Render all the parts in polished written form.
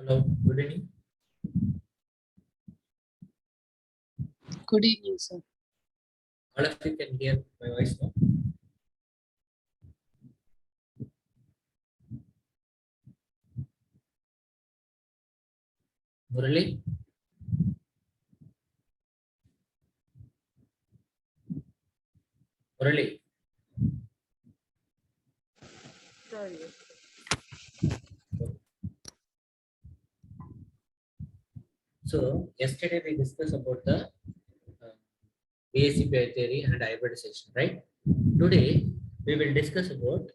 Hello, good evening. Good evening, sir. All of you can hear my voice now. Murali? Murali? Sorry. So, yesterday we discussed about the BSc pair theory and hybridization, right? Today, we will discuss about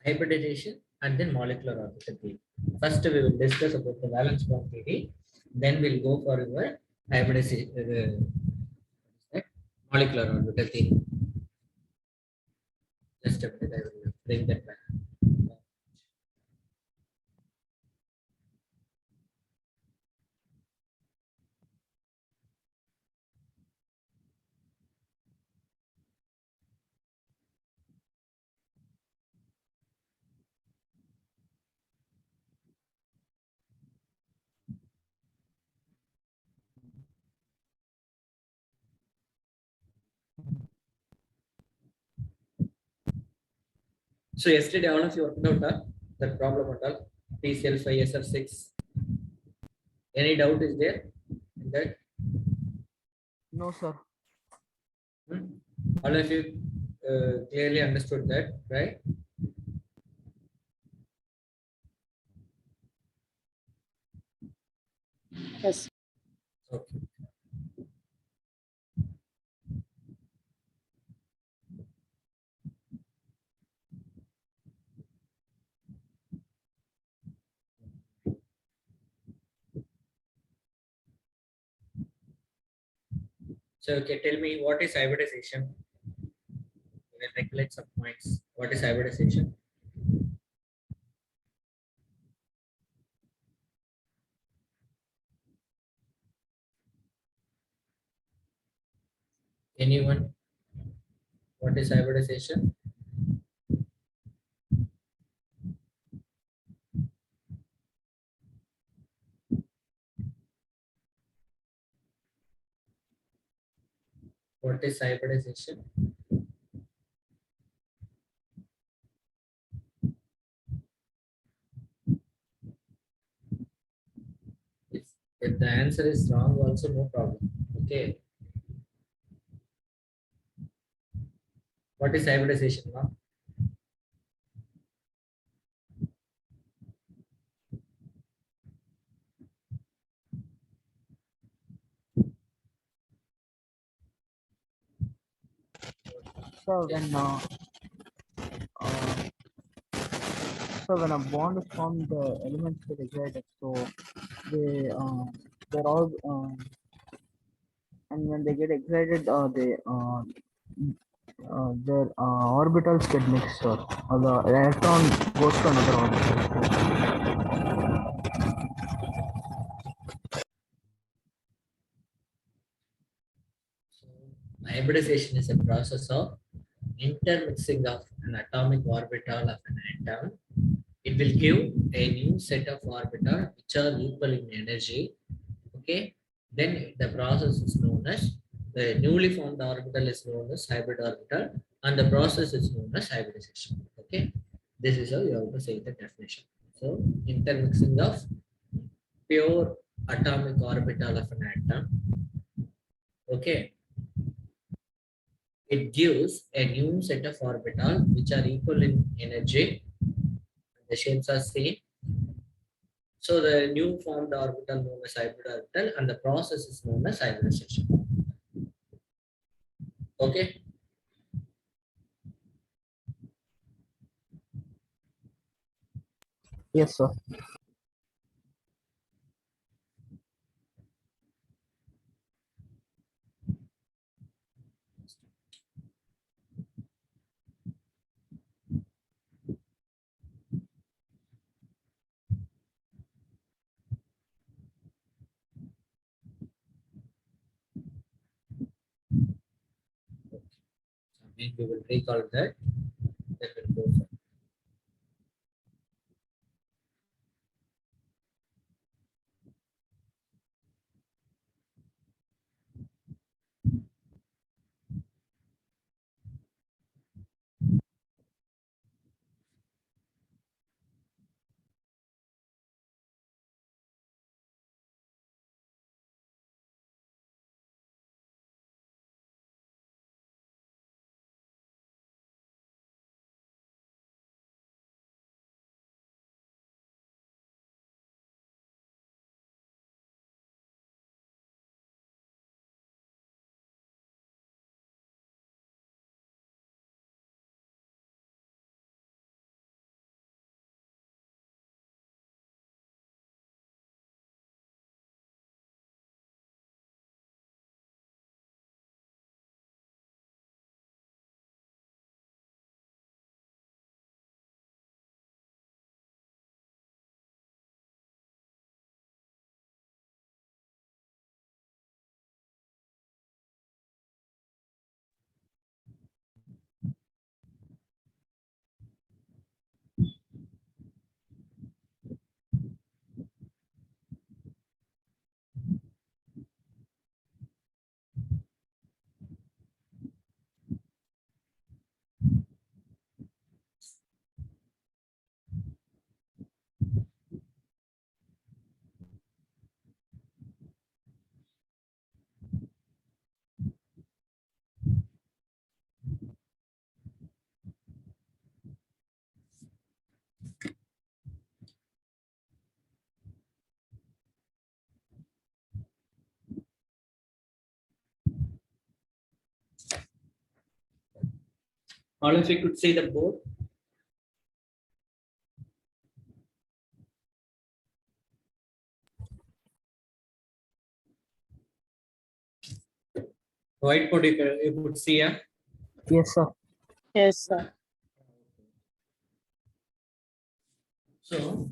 hybridization and then molecular orbital theory. First, we will discuss about the valence bond theory. Then we'll go for your hybridization, molecular orbital theory. Just a minute, I will bring that back. So yesterday all of you worked out that problem at all. PCl5 SR6. Any doubt is there in that? No, sir. Hmm? All of you clearly understood that, right? Yes. Okay. So okay, tell me what is hybridization? We will recollect some points. What is hybridization? Anyone? What is hybridization? What is hybridization? If the answer is wrong, also no problem. Okay. What is hybridization now? So when a bond is formed, the elements get excited. So they they're all and when they get excited, their orbitals get mixed, or the electron goes to another orbital. So hybridization is a process of intermixing of an atomic orbital of an atom. It will give a new set of orbital which are equal in energy. Okay, then the process is known as the newly formed orbital is known as hybrid orbital, and the process is known as hybridization. Okay, this is how you have to say the definition. So intermixing of pure atomic orbital of an atom. Okay, it gives a new set of orbital which are equal in energy. The shapes are same. So the new formed orbital known as hybrid orbital, and the process is known as hybridization. Okay. Yes, sir. So we will recall that. Then we'll go for. All of you could see the board. Whiteboard you could see. Yes, sir. Yes, sir. So,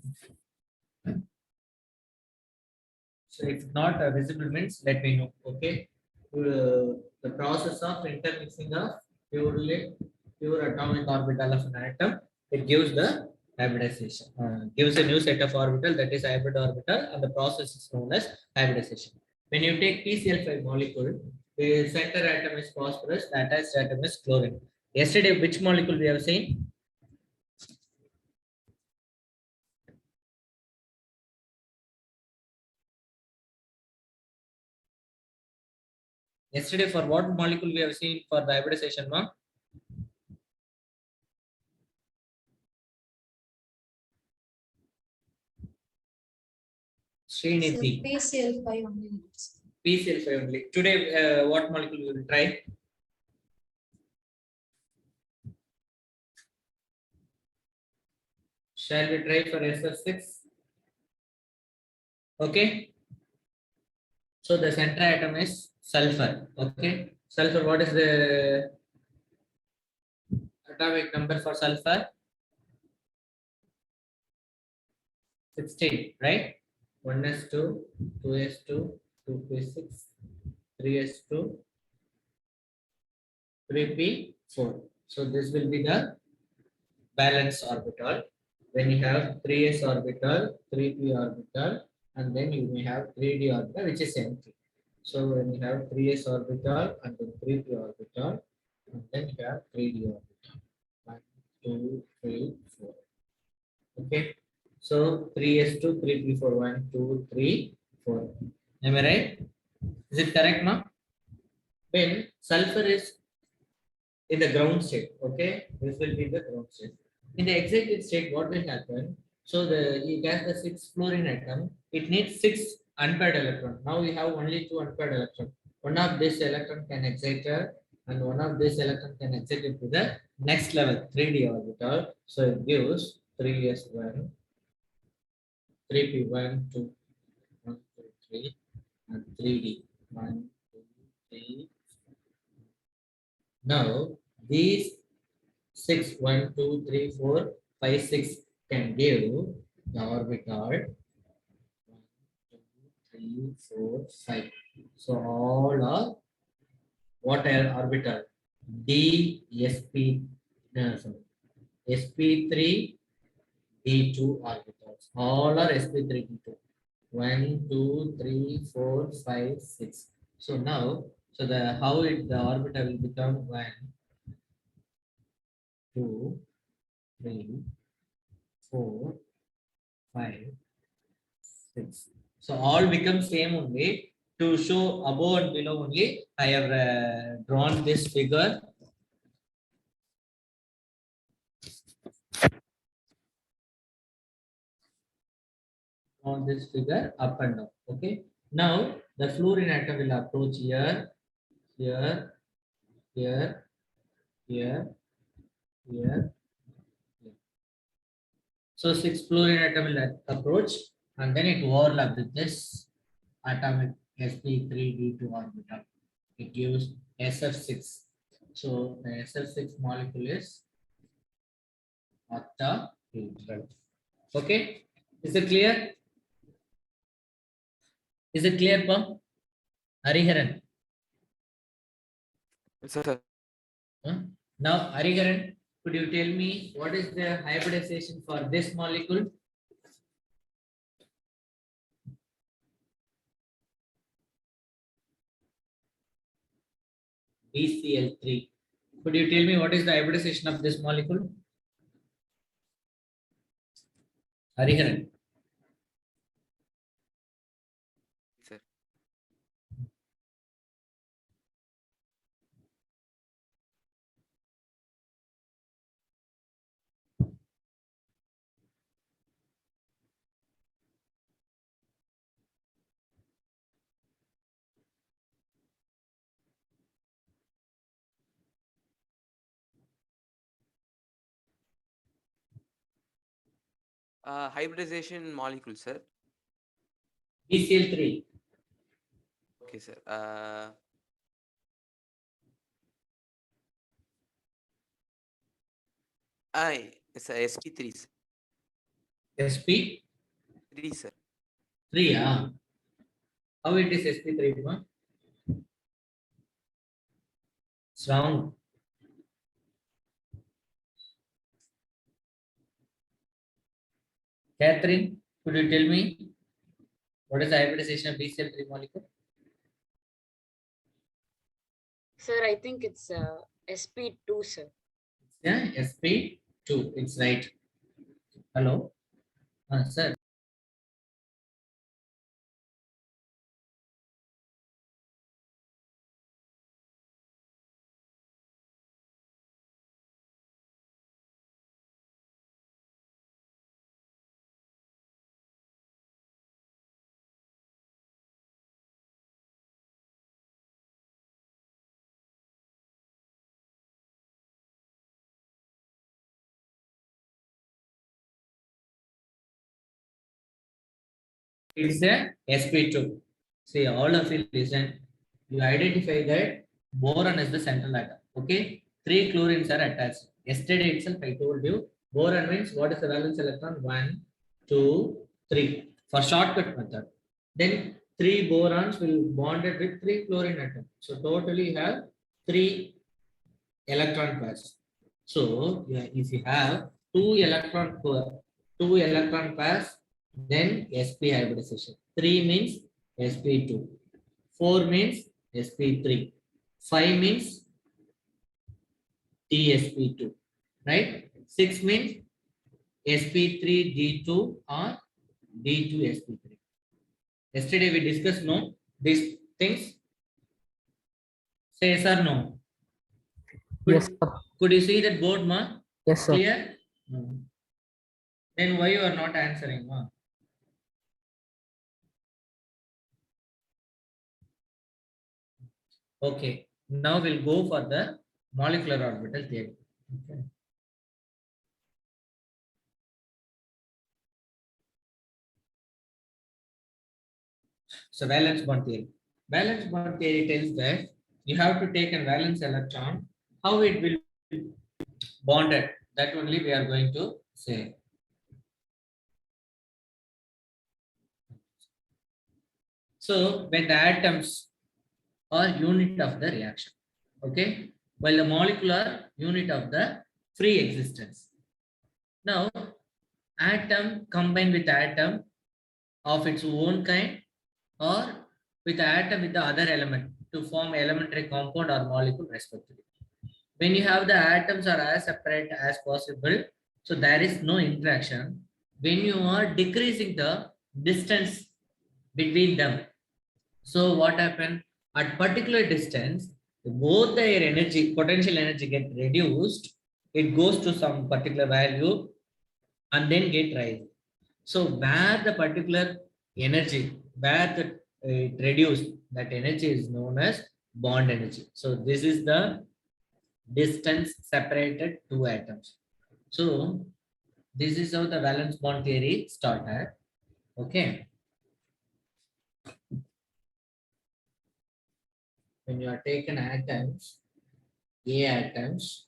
if not visible means let me know. Okay. The process of intermixing of pure atomic orbital of an atom, it gives the hybridization. Gives a new set of orbital, that is hybrid orbital, and the process is known as hybridization. When you take PCl5 molecule, the center atom is phosphorus, the attached atom is chlorine. Yesterday, which molecule we have seen? Yesterday, for what molecule we have seen for the hybridization, ma'am? Srinidhi. PCl5 only. PCl5 only. Today, what molecule we will try? Shall we try for SF6? Okay. So the center atom is sulfur. Okay. Sulfur, what is the atomic number for sulfur? 16, right? 1s2, 2s2, 2p6, 3s2, 3p4. So this will be the valence orbital. When you have 3s orbital, 3p orbital, and then you may have 3d orbital, which is empty. So when you have 3s orbital and then 3p orbital, and then you have 3d orbital. 1, 2, 3, 4. Okay. So 3s2, 3p4, 1, 2, 3, 4. Am I right? Is it correct, ma'am? When sulfur is in the ground state, okay, this will be the ground state. In the excited state, what will happen? So you get the 6 fluorine atom, it needs 6 unpaired electron. Now we have only 2 unpaired electron. One of this electron can excite her, and one of this electron can excite it to the next level, 3d orbital. So it gives 3s1, 3p1, 2, 1, 2, 3, and 3d. 1, 2, 3. Now these 6, 1, 2, 3, 4, 5, 6 can give the orbital 1, 2, 3, 4, 5. So all are what are orbital? D, sp, no, sorry, sp3, d2 orbitals. All are sp3, d2. 1, 2, 3, 4, 5, 6. So now, so the orbital will become 1, 2, 3, 4, 5, 6. So all become same only. To show above and below only, I have drawn this figure. On this figure up and down. Okay. Now the fluorine atom will approach here, here, here, here, here. So 6 fluorine atom will approach, and then it overlap with this atomic sp3d2 orbital. It gives SF6. So the SF6 molecule is octahedral. Okay, is it clear? Is it clear, Pam? Hariharan. Yes, sir. Huh? Now, Hariharan, could you tell me what is the hybridization for this molecule? BCl3. Could you tell me what is the hybridization of this molecule? Hariharan. Hybridization molecule, sir. BCl3. Okay, sir. It's a sp3, sir. sp3. 3, sir. How it is sp3? It's wrong. Catherine, could you tell me what is the hybridization of BCl3 molecule? Sir, I think it's sp2, sir. Yeah, sp2. It's right. Hello, sir. It's a sp2. See, all of you listen. You identify that boron is the central atom. Okay, 3 chlorines are attached. Yesterday itself, I told you boron means what is the valence electron? 1, 2, 3. For shortcut method, then 3 borons will bonded with 3 chlorine atoms. So totally you have 3 electron pairs. So yeah, if you have 2 electron pairs, then sp hybridization. 3 means sp2. 4 means sp3. 5 means tsp2. Right? 6 means sp3d2 or d2sp3. Yesterday we discussed no these things. Say yes or no. Yes, sir. Could you see that board, ma? Yes, sir. Clear? No. Then why you are not answering, ma? Okay. Now we'll go for the molecular orbital theory. Okay. So valence bond theory. Valence bond theory tells that you have to take a valence electron. How it will be bonded? That only we are going to say. So when the atoms are unit of the reaction, okay, while the molecular unit of the free existence. Now, atom combined with atom of its own kind or with atom with the other element to form elementary compound or molecule respectively. When you have the atoms are as separate as possible, so there is no interaction. When you are decreasing the distance between them, so what happened at particular distance, both their energy, potential energy get reduced. It goes to some particular value and then get raised. So where the particular energy, where the it reduced, that energy is known as bond energy. So this is the distance separated two atoms. So this is how the valence bond theory started. Okay. When you are taken atoms, A atoms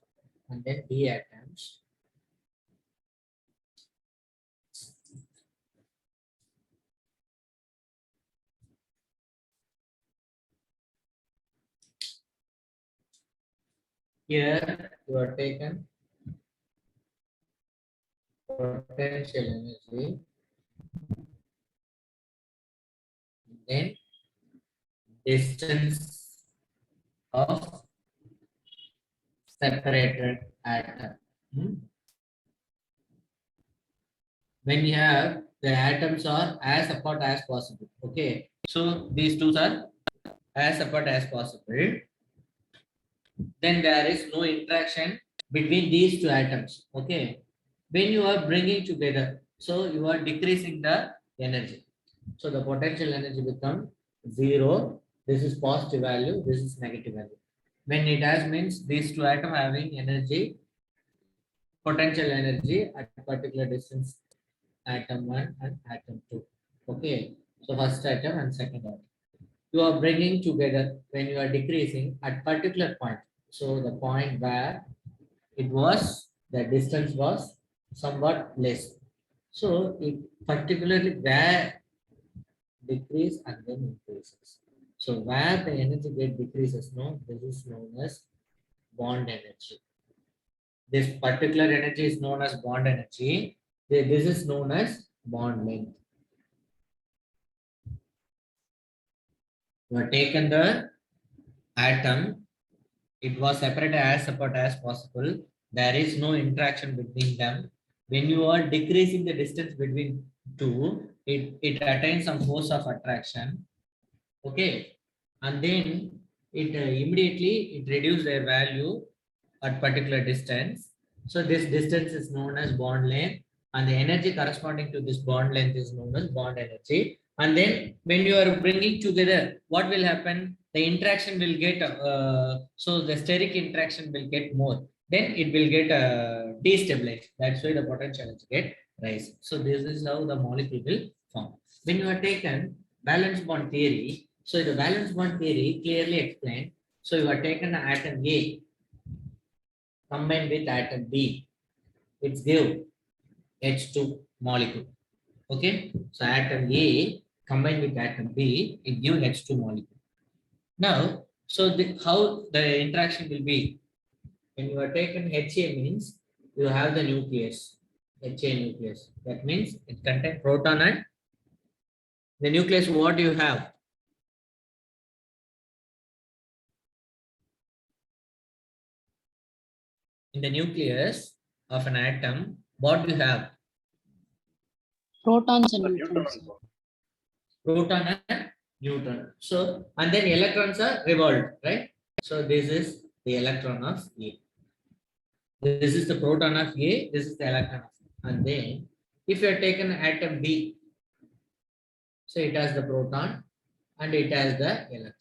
and then B atoms. Here you are taken potential energy, then distance of separated atom. When you have the atoms are as apart as possible. Okay, so these two are as apart as possible. Then there is no interaction between these two atoms. Okay, when you are bringing together, so you are decreasing the energy. So the potential energy becomes 0. This is positive value. This is negative value. When it has means these two atoms having energy, potential energy at particular distance atom 1 and atom 2. Okay, so first atom and second atom. You are bringing together when you are decreasing at particular point. So the point where it was, the distance was somewhat less. So it particularly where decrease and then increases. So where the energy get decreases, no, this is known as bond energy. This particular energy is known as bond energy. This is known as bond length. You have taken the atom, it was separated as apart as possible. There is no interaction between them. When you are decreasing the distance between two, it attains some force of attraction. Okay, and then it immediately it reduces their value at particular distance. So this distance is known as bond length, and the energy corresponding to this bond length is known as bond energy. And then when you are bringing together, what will happen? The interaction will get so the steric interaction will get more. Then it will get destabilized. That's why the potential will get rise. So this is how the molecule will form. When you are taken valence bond theory, so the valence bond theory clearly explained. So you are taken an atom A combined with atom B, it's give H2 molecule. Okay, so atom A combined with atom B, it gives H2 molecule. Now, so how the interaction will be? When you are taken HA means you have the nucleus, HA nucleus. That means it contains proton and the nucleus. What do you have? In the nucleus of an atom, what do you have? Protons and neutrons. Proton and neutron. So, and then electrons are revolved, right? So this is the electron of A. This is the proton of A, this is the electron of A. And then if you have taken atom B, so it has the proton and it has the electron.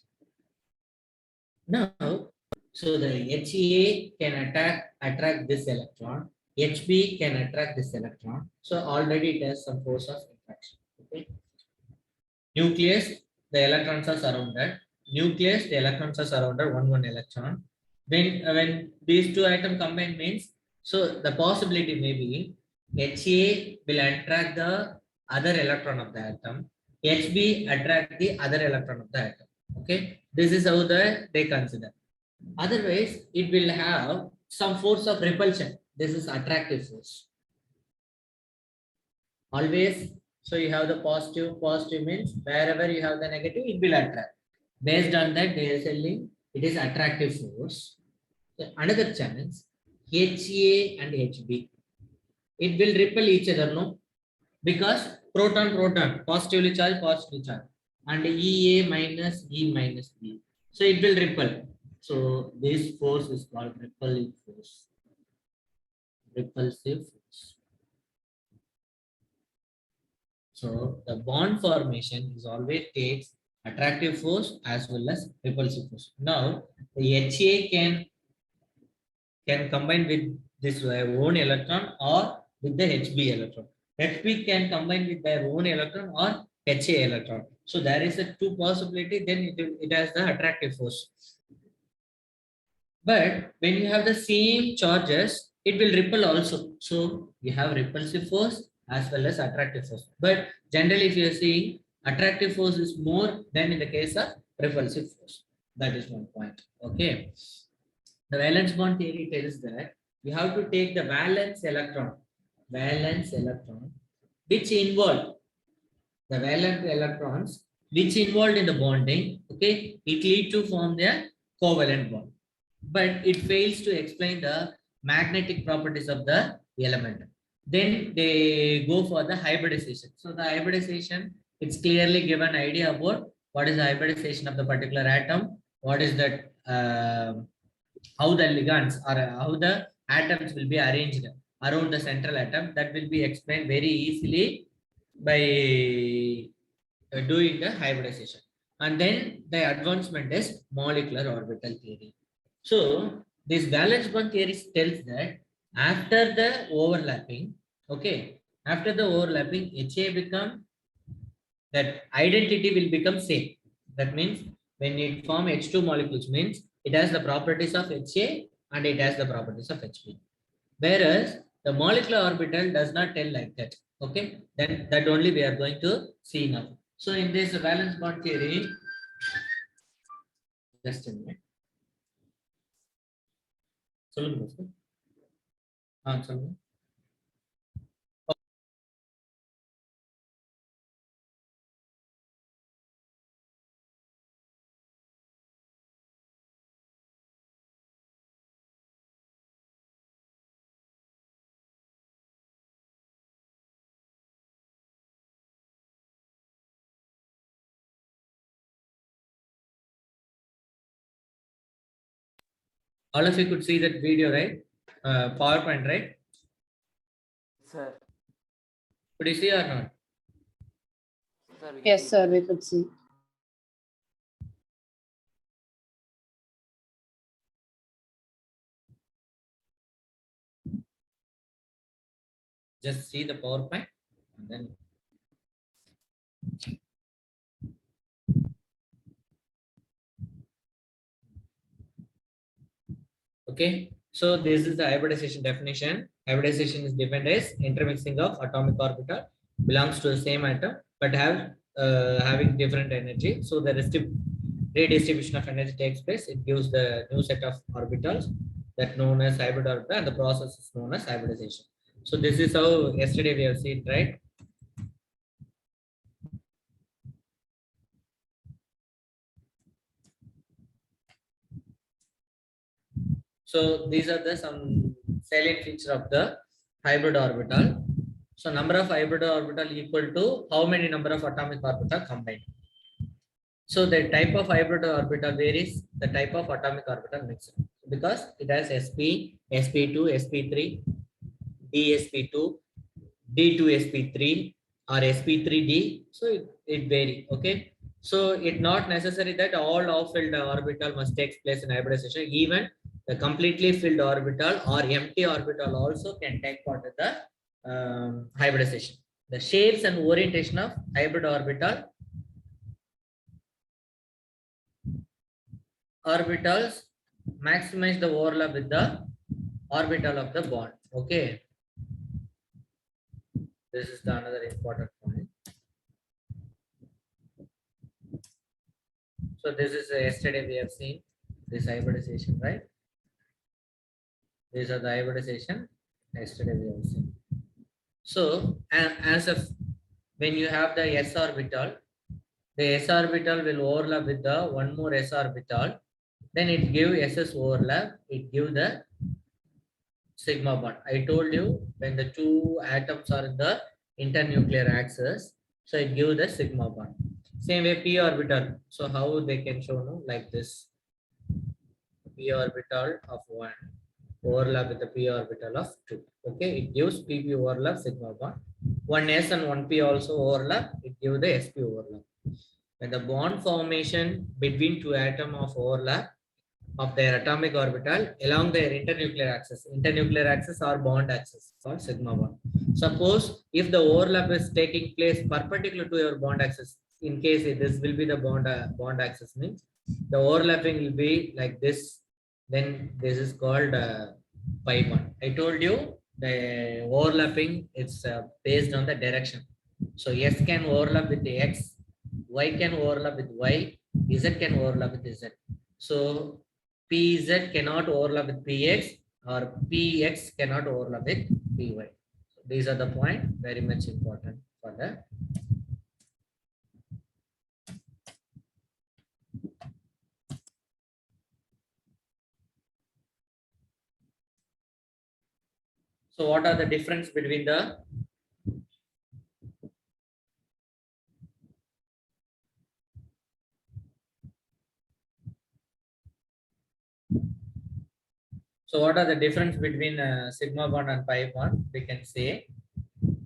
Now, so the HA can attract this electron, HB can attract this electron. So already it has some force of attraction. Okay. Nucleus, the electrons are surrounded. Nucleus, the electrons are surrounded, one electron. When these two atoms combine means, so the possibility may be HA will attract the other electron of the atom, HB attract the other electron of the atom. Okay, this is how they consider. Otherwise, it will have some force of repulsion. This is attractive force. Always, so you have the positive means wherever you have the negative, it will attract. Based on that, they are telling it is attractive force. So another chance, HA and HB, it will repel each other, no? Because proton, positively charged, and EA minus E minus B. So it will repel. So this force is called repelling force. Repulsive force. So the bond formation is always takes attractive force as well as repulsive force. Now the HA can combine with this own electron or with the HB electron. HB can combine with their own electron or HA electron. So there is a two possibility, then it has the attractive force. But when you have the same charges, it will repel also. So you have repulsive force as well as attractive force. But generally, if you are seeing attractive force is more than in the case of repulsive force. That is one point. Okay. The valence bond theory tells that you have to take the valence electron, which involved the valence electrons which involved in the bonding. Okay, it lead to form the covalent bond, but it fails to explain the magnetic properties of the element. Then they go for the hybridization. So the hybridization, it's clearly given idea about what is the hybridization of the particular atom, what is that, how the ligands or how the atoms will be arranged around the central atom. That will be explained very easily by doing the hybridization. And then the advancement is molecular orbital theory. So this valence bond theory tells that after the overlapping, okay, After the overlapping, HA become, that identity will become same. That means when it form H2 molecules means it has the properties of HA and it has the properties of HP. Whereas the molecular orbital does not tell like that. Okay, then that only we are going to see now. So in this valence bond theory, just a minute. சொல்லுங்க sir. சொல்லுங்க. All of you could see that video, right? PowerPoint, right? Sir. Could you see or not? Sir, we Yes, see. sir, we could see. Just see the PowerPoint and then. Okay, so this is the hybridization definition. Hybridization is defined as intermixing of atomic orbital belongs to the same atom but have having different energy. So the redistribution of energy takes place. It gives the new set of orbitals that known as hybrid orbital, and the process is known as hybridization. So this is how yesterday we have seen, right? So these are the some salient feature of the hybrid orbital. So number of hybrid orbital equal to how many number of atomic orbital combined. So the type of hybrid orbital varies the type of atomic orbital mixed because it has sp, sp2, sp3, dsp2, d2sp3 or sp3d. So it varies. Okay. So it's not necessary that all off-filled orbital must take place in hybridization. Even the completely filled orbital or empty orbital also can take part in the hybridization. The shapes and orientation of hybrid orbitals maximize the overlap with the orbital of the bond. Okay. This is the another important point. So this is yesterday we have seen this hybridization, right? These are the hybridization yesterday we have seen. So as of when you have the s orbital, the s orbital will overlap with the one more s orbital. Then it give ss overlap. It give the sigma bond. I told you when the two atoms are in the internuclear axis, so it gives the sigma bond. Same way p orbital. So how they can show no like this? P orbital of 1 overlap with the p orbital of 2. Okay, it gives pp overlap sigma bond. One s and one p also overlap. It gives the sp overlap. When the bond formation between two atoms of overlap of their atomic orbital along their internuclear axis or bond axis called sigma bond. Suppose if the overlap is taking place perpendicular to your bond axis, in case this will be the bond axis means the overlapping will be like this, then this is called pi bond. I told you the overlapping is based on the direction. So S can overlap with the X, Y can overlap with Y, Z can overlap with Z. So PZ cannot overlap with PX or PX cannot overlap with PY. So these are the point very much important for the. So what are the difference between the So what are the difference between sigma bond and pi bond? We can say.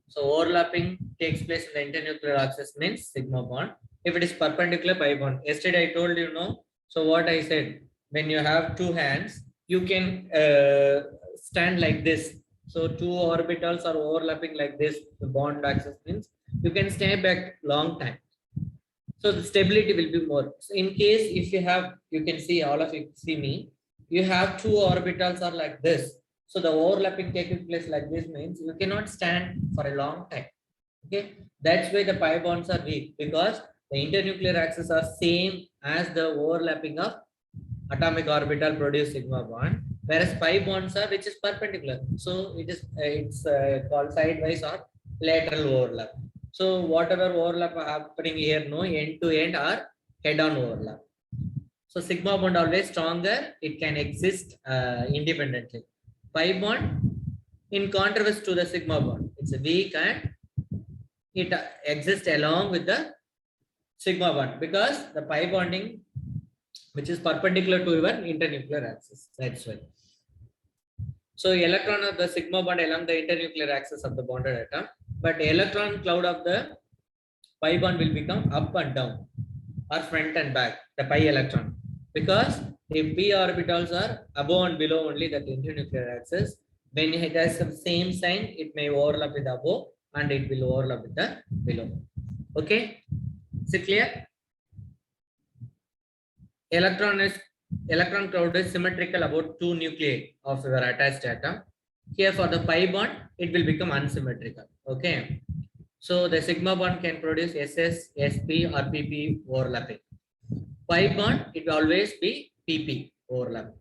So overlapping takes place in the internuclear axis means sigma bond. If it is perpendicular, pi bond. Yesterday I told you no. So what I said, when you have two hands, you can stand like this. So two orbitals are overlapping like this, the bond axis means you can stay back long time. So the stability will be more. So in case if you have, you can see all of you see me, you have two orbitals are like this. So the overlapping taking place like this means you cannot stand for a long time. Okay, that's why the pi bonds are weak because the internuclear axes are same as the overlapping of atomic orbital produce sigma bond, whereas pi bonds are which is perpendicular. So it is called sidewise or lateral overlap. So whatever overlap happening here, no end to end or head on overlap. So sigma bond always stronger. It can exist independently. Pi bond in contrast to the sigma bond, it's weak and it exists along with the sigma bond because the pi bonding which is perpendicular to your internuclear axis. That's why. So electron of the sigma bond along the internuclear axis of the bonded atom, but electron cloud of the pi bond will become up and down or front and back, the pi electron. Because if p orbitals are above and below only that internuclear axis, when it has the same sign, it may overlap with above and it will overlap with the below. Okay, is it clear? Electron cloud is symmetrical about two nuclei of your attached atom. Here for the pi bond, it will become unsymmetrical. Okay. So the sigma bond can produce SS, SP or PP overlapping. Pi bond, it will always be PP overlapping.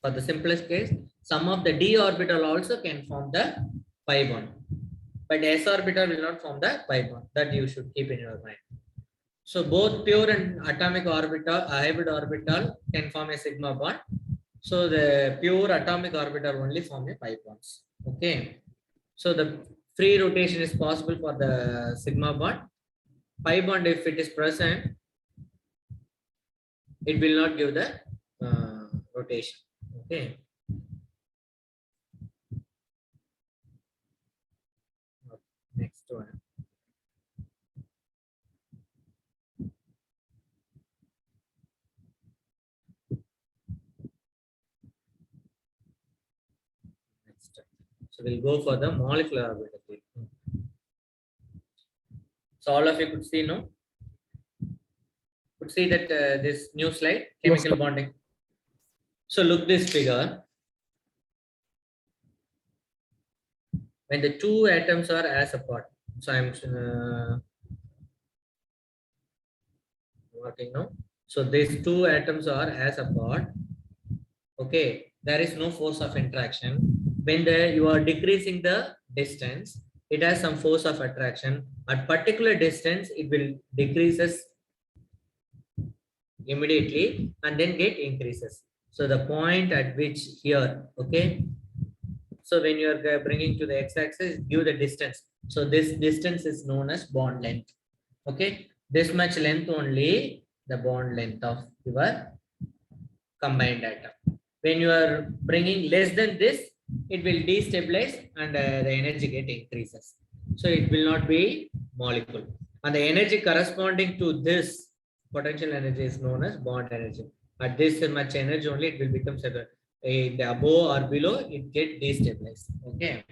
For the simplest case, some of the d orbital also can form the pi bond. But s orbital will not form the pi bond. That you should keep in your mind. So both pure and atomic orbital, hybrid orbital can form a sigma bond. So the pure atomic orbital only form a pi bonds. Okay. So the free rotation is possible for the sigma bond. Pi bond, if it is present, it will not give the rotation. Okay. Next one. So we'll go for the molecular orbital. So all of you could see, no? Could see that this new slide, chemical Yes, bonding. So look this figure. When the two atoms are as apart. So I'm working now. So these two atoms are as apart. Okay, there is no force of interaction. When you are decreasing the distance, it has some force of attraction. At particular distance, it will decreases immediately and then get increases. So the point at which here, okay. So when you are bringing to the x-axis, give the distance. So this distance is known as bond length. Okay, this much length only the bond length of your combined atom. When you are bringing less than this, it will destabilize and the energy get increases. So it will not be molecule. And the energy corresponding to this potential energy is known as bond energy. At this much energy only, it will become separate. The above or below, it get destabilized. Okay.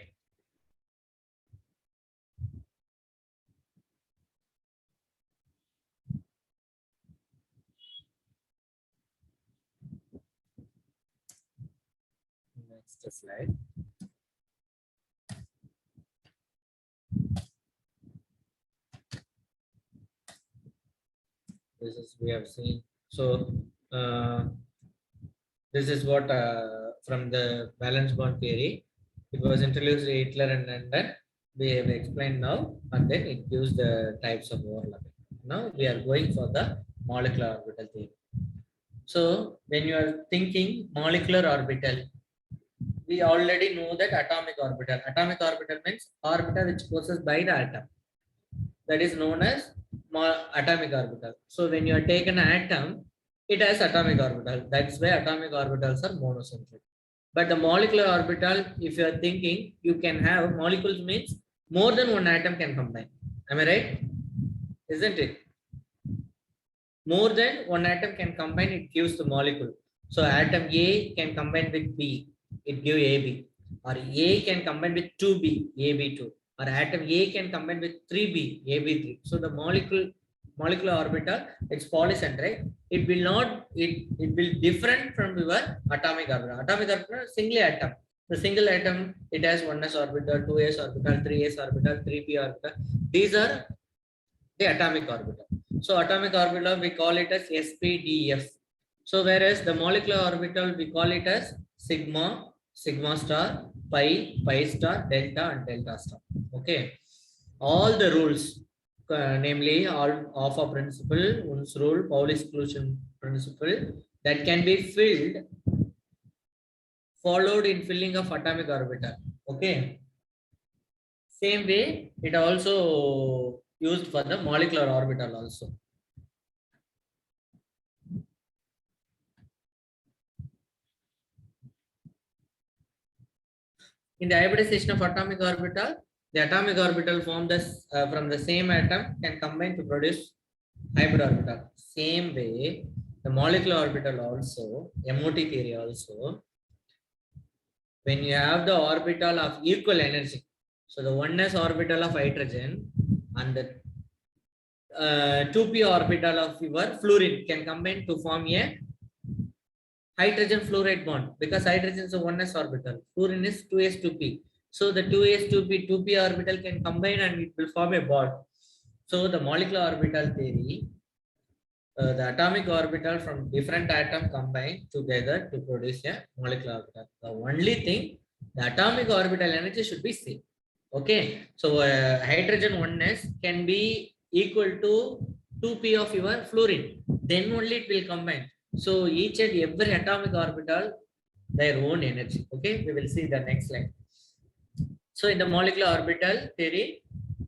Next slide. This is we have seen. So this is what from the valence bond theory. It was introduced by Hitler and then we have explained now, and then it gives the types of overlapping. Now we are going for the molecular orbital theory. So when you are thinking molecular orbital, we already know that atomic orbital. Atomic orbital means orbital which possessed by the atom. That is known as atomic orbital. So when you are taken an atom, it has atomic orbital. That's why atomic orbitals are monocentric. But the molecular orbital, if you are thinking, you can have molecules means more than one atom can combine. Am I right? Isn't it? More than one atom can combine, it gives the molecule. So atom A can combine with B, it gives AB. or A can combine with 2B, AB2, or atom A can combine with 3B, AB3. So the molecular orbital, it's polycentric. It will not, it will different from your atomic orbital. Atomic orbital, single atom. The single atom, it has 1s orbital, 2s orbital, 3s orbital, 3p orbital. These are the atomic orbital. So atomic orbital, we call it as SPDF. So whereas the molecular orbital, we call it as sigma, sigma star, pi, pi star, delta, and delta star. Okay. All the rules, namely all alpha principle, Un's rule, Pauli exclusion principle, that can be filled, followed in filling of atomic orbital. Okay. Same way, it also used for the molecular orbital also. In the hybridization of atomic orbital, the atomic orbital formed from the same atom can combine to produce hybrid orbital. Same way, the molecular orbital also, MOT theory also, when you have the orbital of equal energy, so the 1s orbital of hydrogen and the 2p orbital of your fluorine can combine to form a hydrogen fluoride bond, because hydrogen is a 1s orbital, fluorine is 2s 2p. So the 2s 2p 2p orbital can combine and it will form a bond. So the molecular orbital theory, the atomic orbital from different atom combine together to produce a molecular orbital. The only thing, the atomic orbital energy should be same. Okay, so hydrogen 1s can be equal to 2p of your fluorine, then only it will combine. So each and every atomic orbital, their own energy. Okay, we will see the next slide. So in the molecular orbital theory,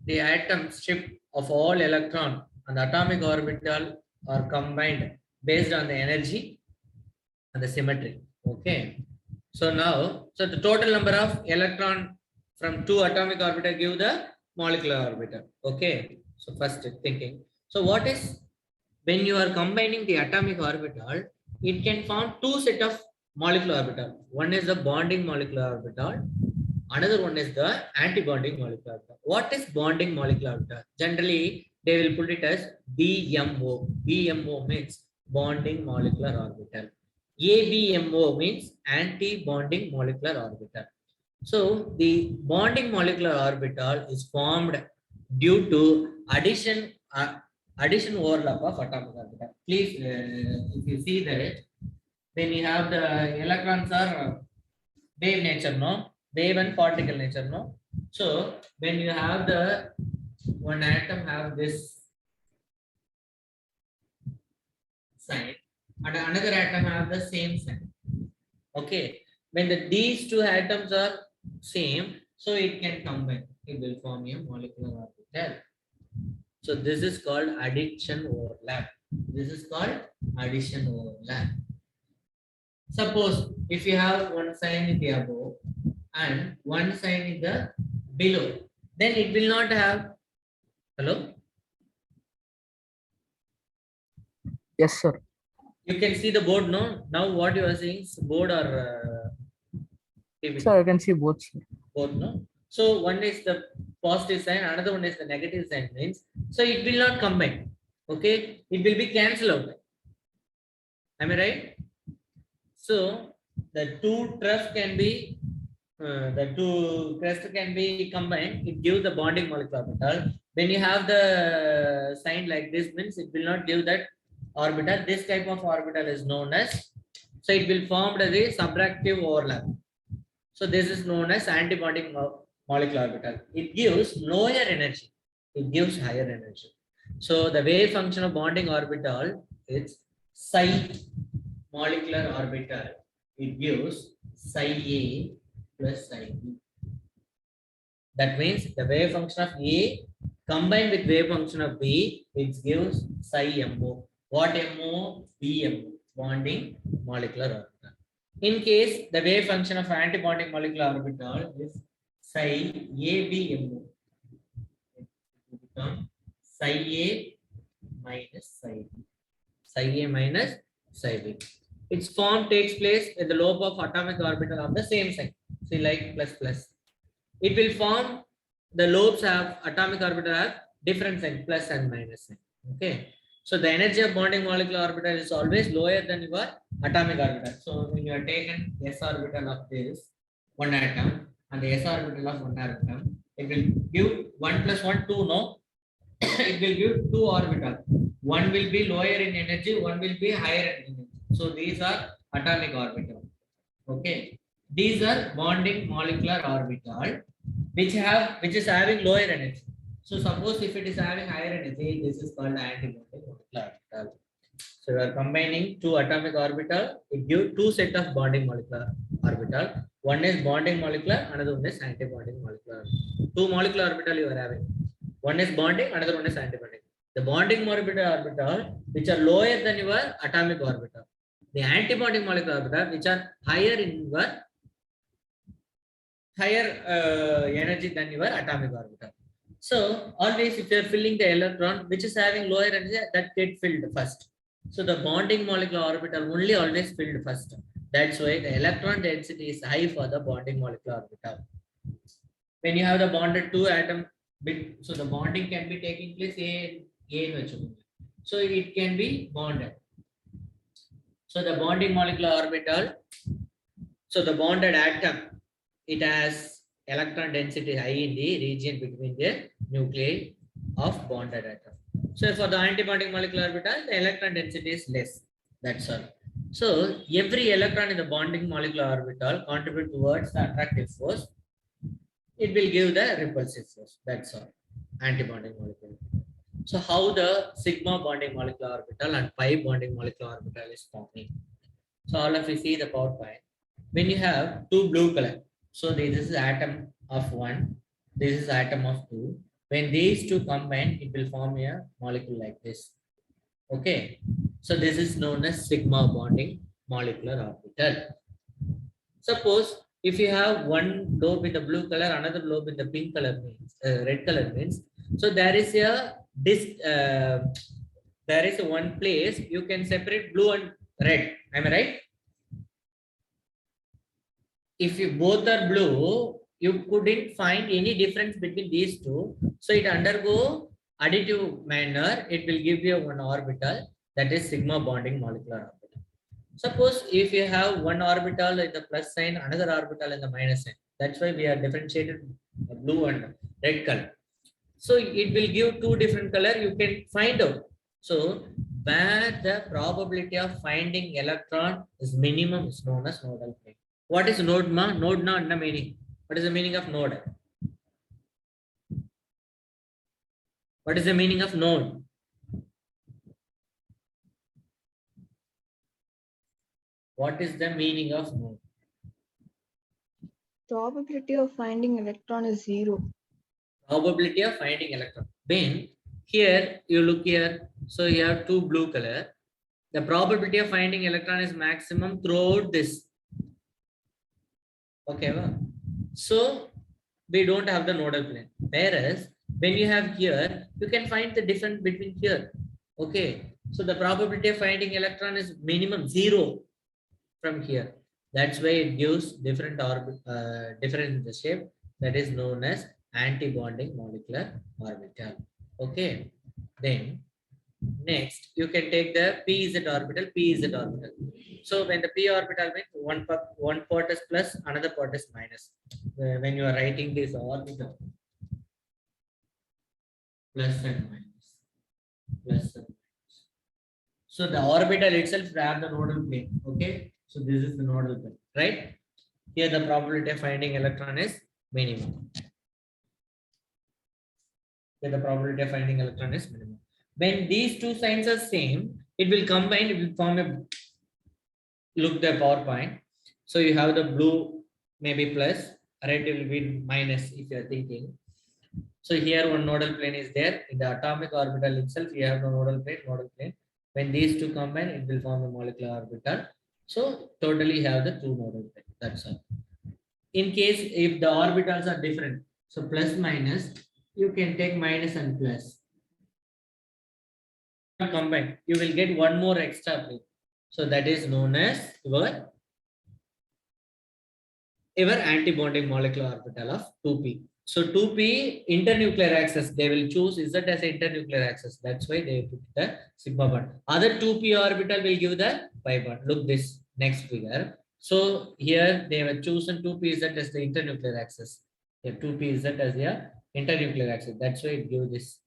the atom shift of all electron and the atomic orbital are combined based on the energy and the symmetry. Okay. So now, so the total number of electron from two atomic orbital give the molecular orbital. Okay. So first thinking. So what is, when you are combining the atomic orbital, it can form two set of molecular orbital. One is the bonding molecular orbital. Another one is the anti-bonding molecular orbital. What is bonding molecular orbital? Generally, they will put it as BMO. BMO means bonding molecular orbital. ABMO means anti-bonding molecular orbital. So the bonding molecular orbital is formed due to addition overlap of atomic orbital. Please, if you see that, when you have the electrons are wave nature, no? Wave and particle nature, no? So when you have the one atom have this sign and another atom have the same sign. Okay. When these two atoms are same, so it can combine. It will form a molecular orbital. So this is called addition overlap. This is called addition overlap. Suppose if you have one sign in the above and one sign in the below, then it will not have. Hello? Yes, sir. You can see the board, no? Now what you are seeing is board or PPT? Sir, I can see both. Sir. Both, no? So one is the positive sign, another one is the negative sign, means so it will not combine. Okay, it will be cancelled out. Am I right? So the two truss can be combined. It gives the bonding molecular orbital. When you have the sign like this, means it will not give that orbital. This type of orbital is known as, so it will form as a subtractive overlap. So this is known as antibonding molecular orbital. It gives lower energy. It gives higher energy. So the wave function of bonding orbital is psi molecular orbital. It gives psi A plus psi B. That means the wave function of A combined with wave function of B, it gives psi MO. What MO? BMO, bonding molecular orbital. In case the wave function of antibonding molecular orbital is psi ABMO, it will become psi A minus psi B. Psi A minus psi B. Its form takes place at the lobe of atomic orbital of the same sign. See, like plus plus. It will form the lobes have atomic orbital have different sign, plus and minus sign. Okay. So the energy of bonding molecular orbital is always lower than your atomic orbital. So when you are taken s orbital of this one atom and the s orbital of one atom, it will give 1 plus 1 2 no. It will give two orbital. One will be lower in energy, one will be higher in energy. So these are atomic orbital. Okay. These are bonding molecular orbital which is having lower energy. So suppose if it is having higher energy, this is called anti-bonding molecular orbital. So you are combining two atomic orbital, it gives two set of bonding molecular orbital. One is bonding molecular, another one is anti-bonding molecular. Two molecular orbital you are having. One is bonding, another one is anti-bonding. The bonding molecular orbital which are lower than your atomic orbital. The anti-bonding molecular orbital which are higher in your higher energy than your atomic orbital. So always if you are filling the electron which is having lower energy, that get filled first. So the bonding molecular orbital only always filled first. That's why the electron density is high for the bonding molecular orbital. When you have the bonded two atom bit, so the bonding can be taking place A. So it can be bonded. So the bonding molecular orbital, so the bonded atom, it has electron density high in the region between the nuclei of bonded atom. So for the antibonding molecular orbital, the electron density is less. That's all. So every electron in the bonding molecular orbital contribute towards the attractive force. It will give the repulsive force. That's all. Antibonding molecular. So how the sigma bonding molecular orbital and pi bonding molecular orbital is forming. So all of you see the PowerPoint. When you have two blue color, so this is atom of 1, this is atom of 2. When these two combine, it will form a molecule like this. Okay. So this is known as sigma bonding molecular orbital. Suppose if you have one lobe in the blue color, another lobe in the pink color means red color means. So there is a there is a one place you can separate blue and red. Am I right? If you both are blue, you couldn't find any difference between these two. So it undergo additive manner. It will give you one orbital, that is sigma bonding molecular orbital. Suppose if you have one orbital in the plus sign, another orbital in the minus sign. That's why we are differentiated blue and red color. So it will give two different color. You can find out. So where the probability of finding electron is minimum is known as nodal plane. What is node ma? Node na anna meaning. What is the meaning of node? What is the meaning of node? What is the meaning of node? Probability of finding electron is 0. Probability of finding electron. When here you look here, so you have two blue color. The probability of finding electron is maximum throughout this. Okay, well, so we don't have the nodal plane. Whereas when you have here, you can find the difference between here. Okay, so the probability of finding electron is minimum 0 from here. That's why it gives different orbit, different shape, that is known as anti-bonding molecular orbital. Okay, then next you can take the pz orbital. So when the p orbital means one part is plus, another part is minus. When you are writing this orbital, plus and minus. So the orbital itself have the nodal plane. Okay, so this is the nodal plane, right? Here the probability of finding electron is minimum. Here the probability of finding electron is minimum. When these two signs are same, it will combine, it will form a, look the PowerPoint. So you have the blue maybe plus, red will be minus if you are thinking. So here one nodal plane is there. In the atomic orbital itself, you have the nodal plane. When these two combine, it will form a molecular orbital. So totally have the two nodal plane. That's all. In case if the orbitals are different, so plus minus, you can take minus and plus. Combine, you will get one more extra plane. So that is known as your ever antibonding molecular orbital of 2p. So 2p internuclear access, they will choose Z as internuclear access. That's why they put the sigma bond. Other 2p orbital will give the pi bond. Look this next figure. So here they have chosen 2p Z as the internuclear access. Yeah, 2p Z as the internuclear access. That's why it gives this.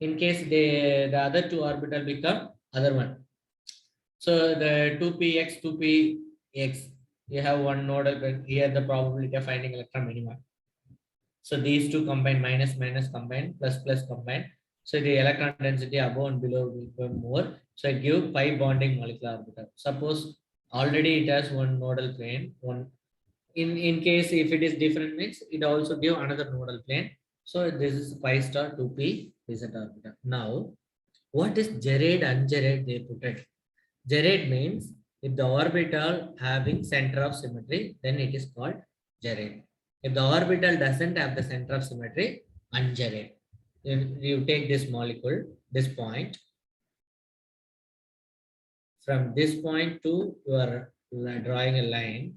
In case the other two orbital become other one. So the 2px, 2px, you have one nodal, but here the probability of finding electron minimum. So these two combine, minus minus combine, plus plus combine. So the electron density above and below will become more. So it gives pi bonding molecular orbital. Suppose already it has one nodal plane. One in case if it is different means it also give another nodal plane. So this is pi star 2p is an orbital. Now, what is Gerard ungerade they put it? Gerard means if the orbital having center of symmetry, then it is called Gerard. If the orbital doesn't have the center of symmetry, ungerade. If you take this molecule, this point, from this point to you are drawing a line.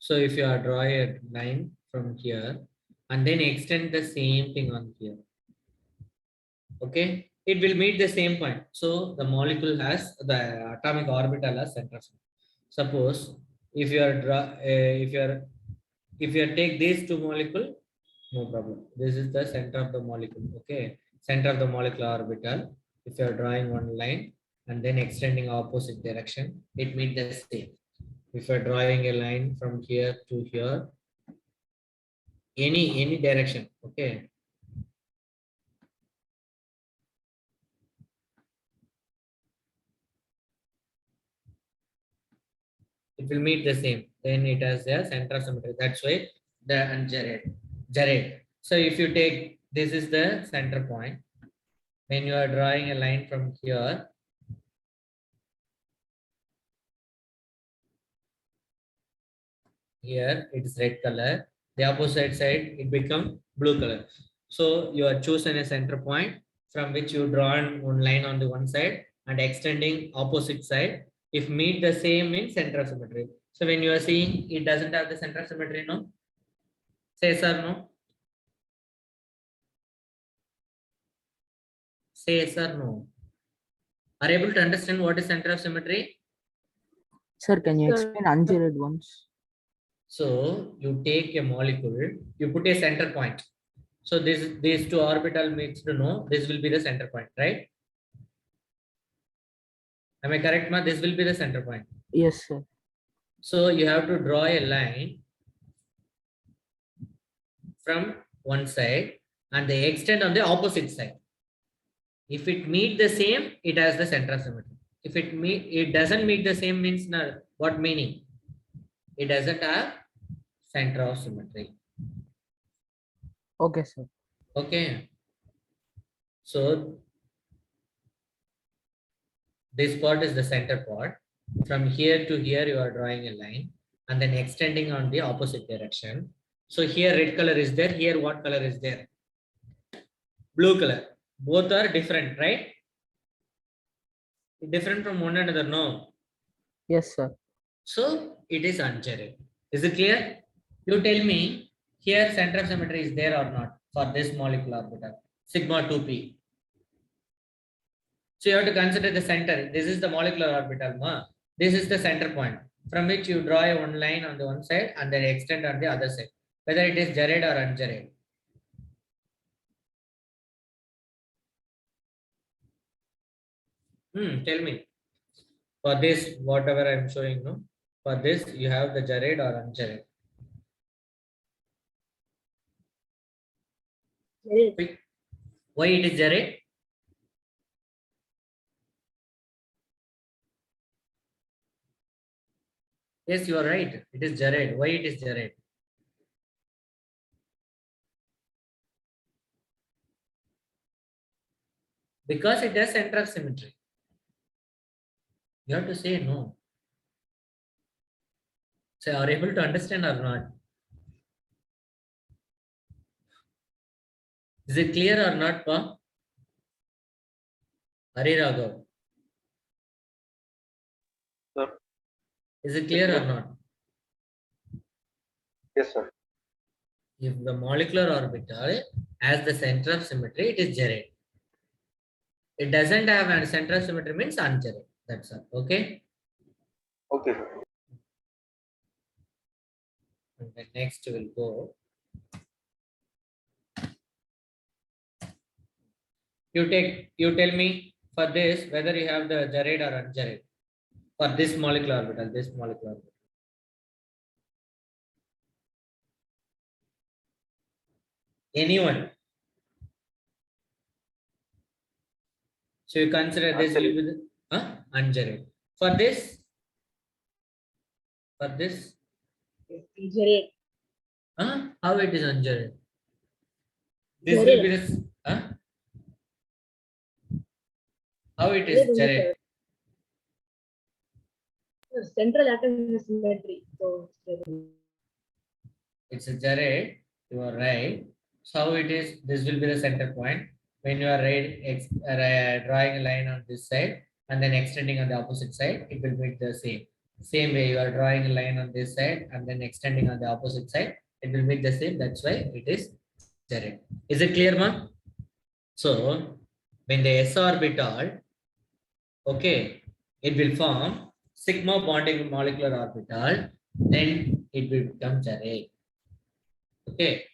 So if you are draw a line from here and then extend the same thing on here, okay, it will meet the same point. So the molecule has the atomic orbital as center. Suppose if you are if you take these two molecule, no problem. This is the center of the molecule. Okay, center of the molecular orbital. If you are drawing one line and then extending opposite direction, it meets the same. If you are drawing a line from here to here, any direction, okay, it will meet the same. Then it has a center of symmetry. That's why the Gerard. So if you take this is the center point, when you are drawing a line from here, here it is red color. The opposite side it become blue color. So you are choosing a center point from which you draw one line on the one side and extending opposite side. If meet the same in center of symmetry. So when you are seeing it doesn't have the center of symmetry, no? Say yes or no? Say yes or no? Are you able to understand what is center of symmetry? Sir, can you Sir. explain ungerade once? So you take a molecule, you put a center point. So these two orbital mixed, no, this will be the center point, right? Am I correct, ma? This will be the center point. Yes, sir. So you have to draw a line from one side and they extend on the opposite side. If it meet the same, it has the center of symmetry. If it doesn't meet the same means no, what meaning? It doesn't have center of symmetry. Okay, sir. Okay. So this part is the center part. From here to here, you are drawing a line and then extending on the opposite direction. So here red color is there. Here what color is there? Blue color. Both are different, right? Different from one another, no? Yes, sir. So it is ungerade. Is it clear? You tell me here center of symmetry is there or not for this molecular orbital, sigma 2p. So you have to consider the center. This is the molecular orbital. Ma. This is the center point from which you draw a one line on the one side and then extend on the other side. Whether it is Gerard or ungerade. Tell me. For this, whatever I am showing, no. For this, you have the Gerard or ungerade. Why it is Gerard? Yes, you are right. It is Gerard. Why it is Gerard? Because it has center of symmetry. You have to say no. So are you able to understand or not? Is it clear or not, Pa? Hari Raghav. Sir. Is it clear or not? Yes, sir. If the molecular orbital has the center of symmetry, it is Gerard. It doesn't have a center of symmetry means un-Gerard. That's all. Okay. Okay, sir. And then next we'll go. You tell me for this whether you have the Gerard or un-Gerard for this molecular orbital. This molecular orbital. Anyone? So you consider this will be the un-Gerard. For this. For this. How it is un-Gerard? This will be this. How it is Gerard? Central atom is symmetry. So It's a Gerard. You are right. So how it is? This will be the center point. When you are drawing a line on this side and then extending on the opposite side, it will make the same. Same way you are drawing a line on this side and then extending on the opposite side, it will make the same. That's why it is Gerard. Is it clear, ma? So when the s orbital, okay, it will form sigma bonding molecular orbital, then it will become Gerard. Okay.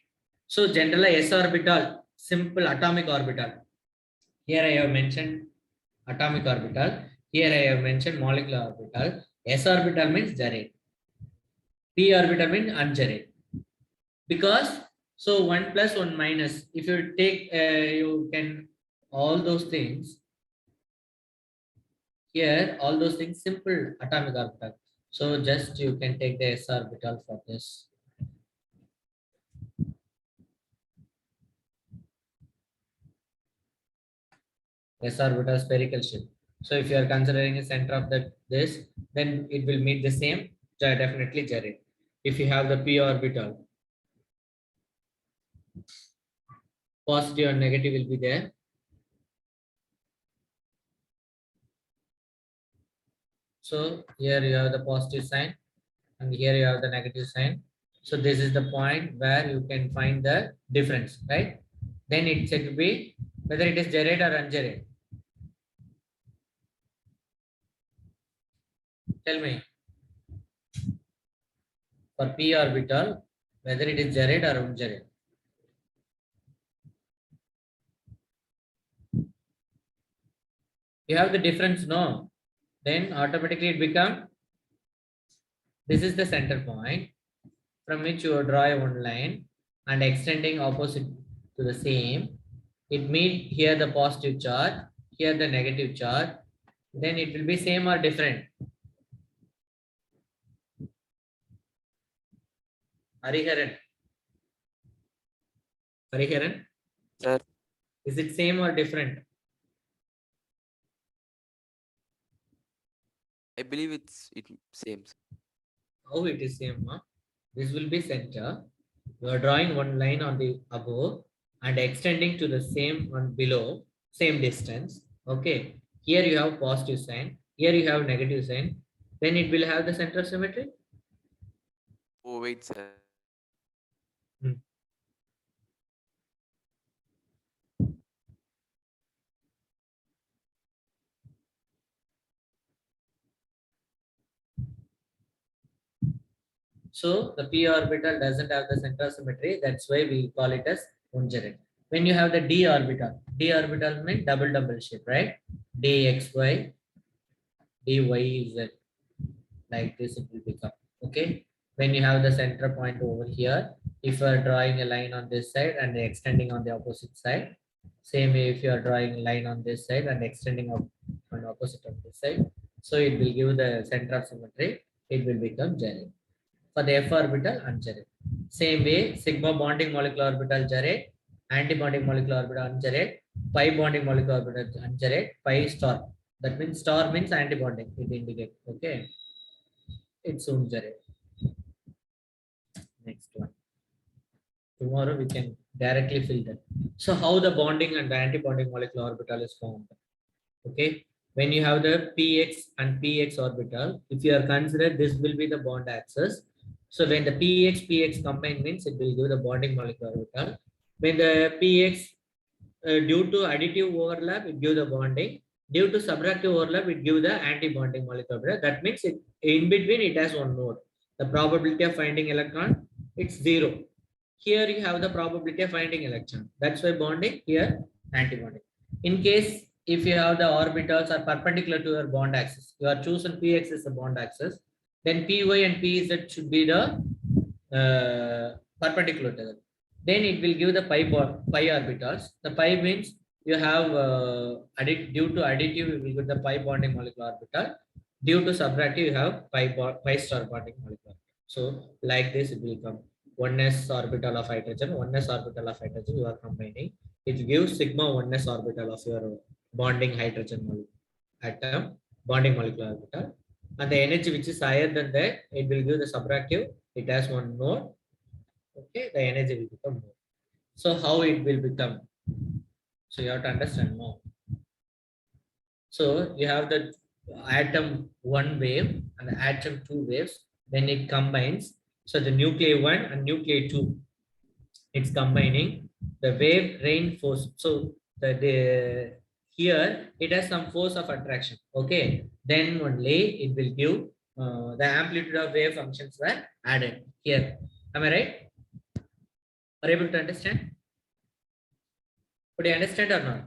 So generally s orbital, simple atomic orbital. Here I have mentioned atomic orbital. Here I have mentioned molecular orbital. S orbital means Gerard. P orbital means un-Gerard. Because so 1 plus 1 minus. If you take you can all those things. Here all those things simple atomic orbital. So just you can take the s orbital for this. S orbital spherical shape. So if you are considering a center of this, then it will meet the same, definitely Gerard. If you have the p orbital, positive and negative will be there. So here you have the positive sign and here you have the negative sign. So this is the point where you can find the difference, right? Then it should be whether it is Gerard or un-Gerard. Tell me. For p orbital, whether it is Gerard or un-Gerard. You have the difference, no? Then automatically it become, this is the center point from which you draw one line and extending opposite to the same. It means here the positive charge, here the negative charge. Then it will be same or different. Hariharan. Hariharan? Sir. Is it same or different? I believe it's same. How it is same? Huh? This will be center. You are drawing one line on the above and extending to the same one below, same distance. Okay. Here you have positive sign. Here you have negative sign. Then it will have the center of symmetry. Oh wait, sir. So the p orbital doesn't have the center of symmetry. That's why we call it as un-Gerard. When you have the d orbital means double shape, right? dxy, dyz, like this it will become. Okay. When you have the center point over here, if you are drawing a line on this side and extending on the opposite side, same way if you are drawing a line on this side and extending on opposite of this side, so it will give the center of symmetry. It will become Gerard. For the f orbital, un-Gerard. Same way, sigma bonding molecular orbital Gerard, Anti-bonding molecular orbital unjarate, pi bonding molecular orbital unjarate, pi star. That means star means anti-bonding. It indicates. Okay. It's unjarate. Next one. Tomorrow we can directly fill that. So how the bonding and the anti-bonding molecular orbital is formed? Okay. When you have the px and px orbital, if you are considered, this will be the bond axis. So when the px combine means it will give the bonding molecular orbital. When the px due to additive overlap, it give the bonding. Due to subtractive overlap, it give the anti-bonding molecular orbital. That means it in between it has one node. The probability of finding electron, it's 0. Here you have the probability of finding electron. That's why bonding, here anti-bonding. In case if you have the orbitals are perpendicular to your bond axis, you are chosen px as the bond axis, then py and pz should be the perpendicular to that. Then it will give the pi orbitals. The pi means you have due to additive, you will get the pi bonding molecular orbital. Due to subtractive, you have pi star bonding molecular. So like this, it will come 1s orbital of hydrogen, 1s orbital of hydrogen. You are combining. It gives sigma 1s orbital of your bonding hydrogen atom, bonding molecular orbital. And the energy which is higher than that, it will give the subtractive. It has one node. Okay, the energy will become more. So how it will become? So you have to understand more. So you have the atom 1 wave and the atom 2 waves. Then it combines. So the nuclei 1 and nuclei 2, it's combining the wave rain force. So the here it has some force of attraction. Okay, then only it will give the amplitude of wave functions were added here. Am I right? Are you able to understand? Could you understand or not?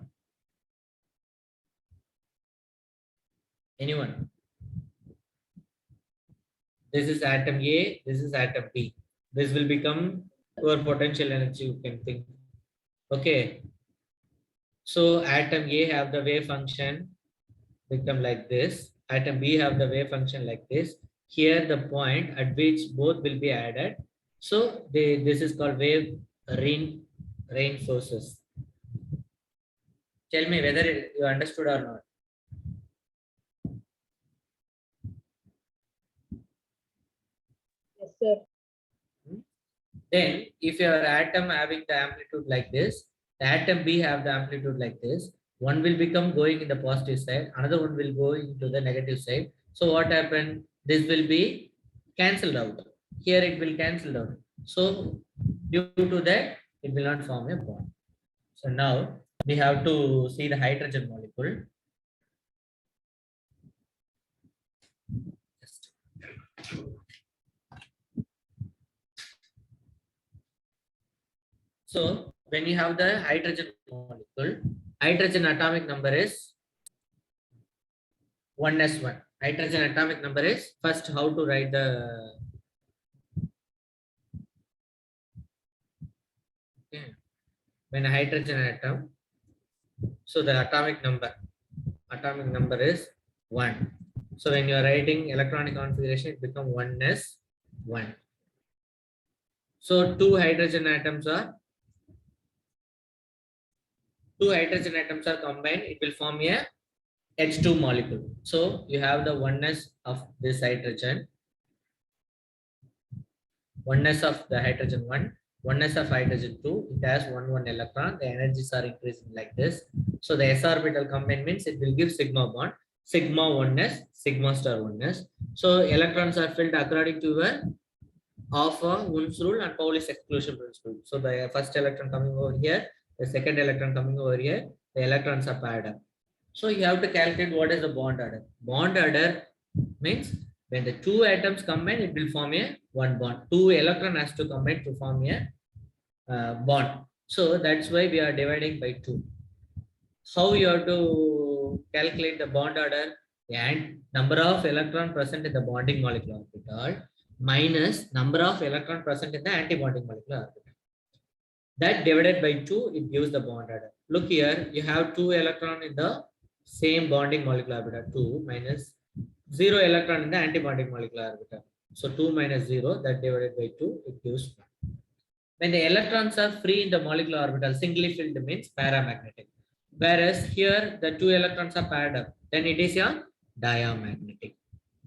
Anyone? This is atom A, this is atom B. This will become your potential energy, you can think. Okay. So atom A have the wave function become like this. Atom B have the wave function like this. Here the point at which both will be added. So this is called wave rain forces. Tell me whether you understood or not. Yes, sir. Then if your atom having the amplitude like this, the atom B have the amplitude like this, one will become going in the positive side, another one will go into the negative side. So what happened? This will be cancelled out. Here it will cancel out. So due to that, it will not form a bond. So now we have to see the hydrogen molecule. So when you have the hydrogen molecule, hydrogen atomic number is 1s1. Hydrogen atomic number is, first how to write the when a hydrogen atom, so the atomic number is 1. So when you are writing electronic configuration, it becomes 1s1. So two hydrogen atoms are combined, it will form a H2 molecule. So you have the oneness of this hydrogen, oneness of the hydrogen 1, oneness of hydrogen 2, it has 1 electron, the energies are increasing like this. So the s orbital combine means it will give sigma bond, sigma oneness, sigma star oneness. So electrons are filled according to your of Wundt's rule and Pauli's exclusion principle. So the first electron coming over here, the second electron coming over here, the electrons are paired up. So you have to calculate what is the bond order. Bond order means when the two atoms combine, it will form a one bond. Two electron has to combine to form a bond. So that's why we are dividing by 2. How you have to calculate the bond order? And number of electron present in the bonding molecular orbital minus number of electron present in the anti-bonding molecular orbital. That divided by 2, it gives the bond order. Look here, you have 2 electron in the same bonding molecular orbital, 2 minus 0 electron in the anti-bonding molecular orbital. So 2 minus 0, that divided by 2, it gives 1. When the electrons are free in the molecular orbital, singly filled means paramagnetic. Whereas here the two electrons are paired up, then it is a diamagnetic.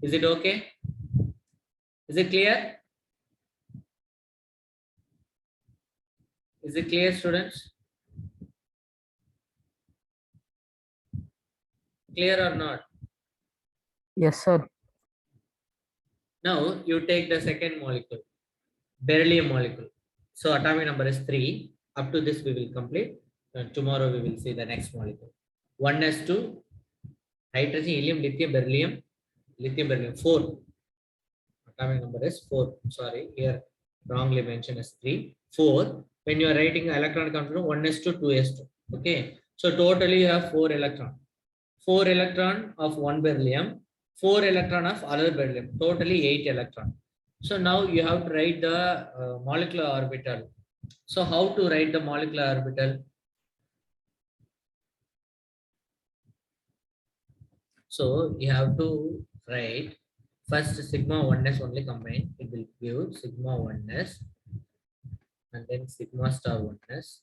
Is it okay? Is it clear? Is it clear, students? Clear or not? Yes, sir. Now you take the second molecule, beryllium molecule. So atomic number is 3. Up to this we will complete. Tomorrow we will see the next molecule. 1s2, hydrogen, helium, lithium, beryllium, 4. Atomic number is 4. Sorry, here wrongly mentioned as 3. 4. When you are writing electron configuration, 1s2, 2s2. Okay. So totally you have 4 electron. 4 electron of one beryllium, 4 electron of other beryllium, totally 8 electron. So now you have to write the molecular orbital. So how to write the molecular orbital? So you have to write first sigma 1s only combine. It will give sigma 1s and then sigma star 1s.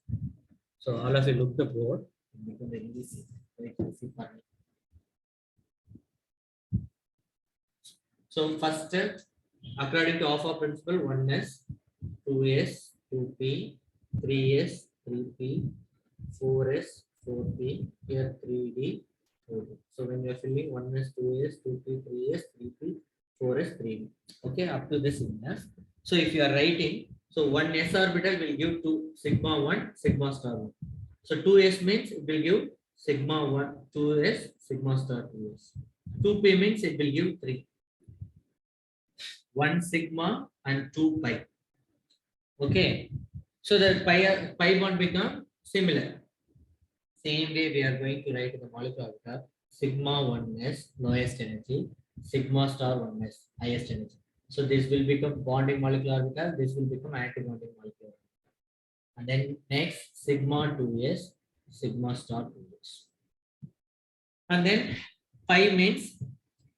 So all of you look the board. It becomes very easy. Very easy for me. So first, according to Offa principle, 1s, 2s, 2p, 3s, 3p, 4s, 4p, here 3d, 4d. So when you are filling 1s, 2s, 2p, 3s, 3p, 4s, 3d. Okay, up to this enough. So if you are writing, so 1s orbital will give 2 sigma 1, sigma star 1. So 2s means it will give sigma 1, 2s, sigma star 2s. 2p means it will give 3. 1 sigma and 2 pi. Okay. So the pi bond become similar. Same way we are going to write in the molecular orbital sigma 1s lowest energy, sigma star 1s highest energy. So this will become bonding molecular orbital, this will become anti-bonding molecular orbital. And then next sigma 2s, sigma star 2s. And then pi means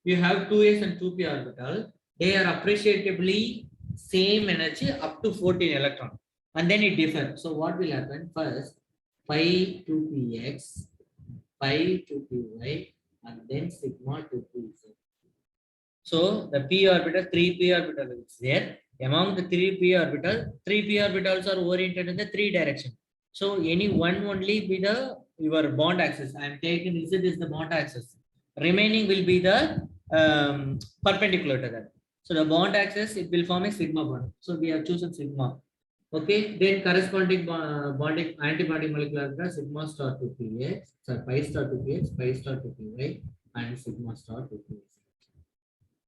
you have 2s and 2p orbital. They are appreciatively same energy up to 14 electron, and then it differs. So what will happen? First, pi 2px, pi 2py, and then sigma 2pz. So the p orbital, 3p orbital is there. Among the 3p orbital, 3p orbitals are oriented in the 3 direction. So any one only be the your bond axis. I am taking Z is the bond axis. Remaining will be the perpendicular to that. So the bond axis, it will form a sigma bond. So we have chosen sigma. Okay, then corresponding bonding anti-bonding molecular orbital sigma star 2px, sorry, pi star 2px, pi star 2py, and sigma star 2px.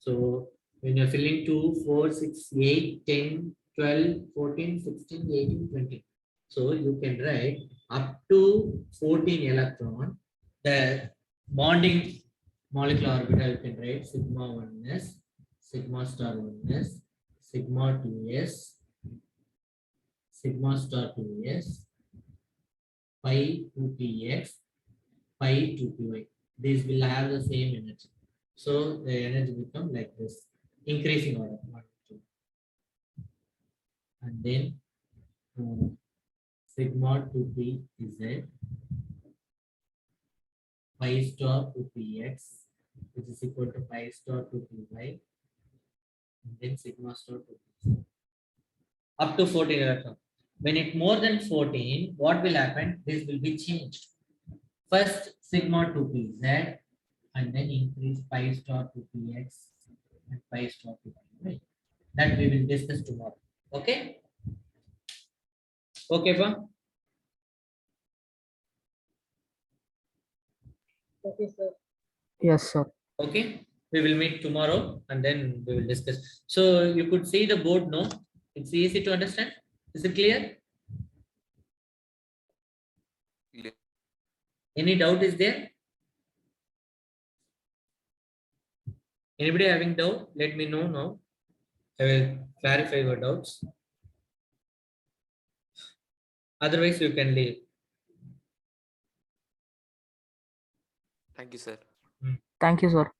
So when you're filling 2, 4, 6, 8, 10, 12, 14, 16, 18, 20. So you can write up to 14 electron. The bonding molecular orbital you can write sigma 1s, sigma star 1s, sigma 2s, sigma star 2s, pi 2px, pi 2py. These will have the same energy. So the energy become like this, increasing order 1, 2, and then sigma 2p is pi star 2px, which is equal to pi star 2py, and then sigma star 2p up to 14 electron. When it more than 14, what will happen? This will be changed. First sigma 2pz, and then increase pi star 2px and pi star 2py. That we will discuss tomorrow. Okay? Okay, pa? Okay, sir. Yes, sir. Okay, we will meet tomorrow and then we will discuss. So you could see the board, no? It's easy to understand. Is it clear? Clear. Any doubt is there? Anybody having doubt? Let me know now. I will clarify your doubts. Otherwise, you can leave. Thank you, sir. Thank you, sir.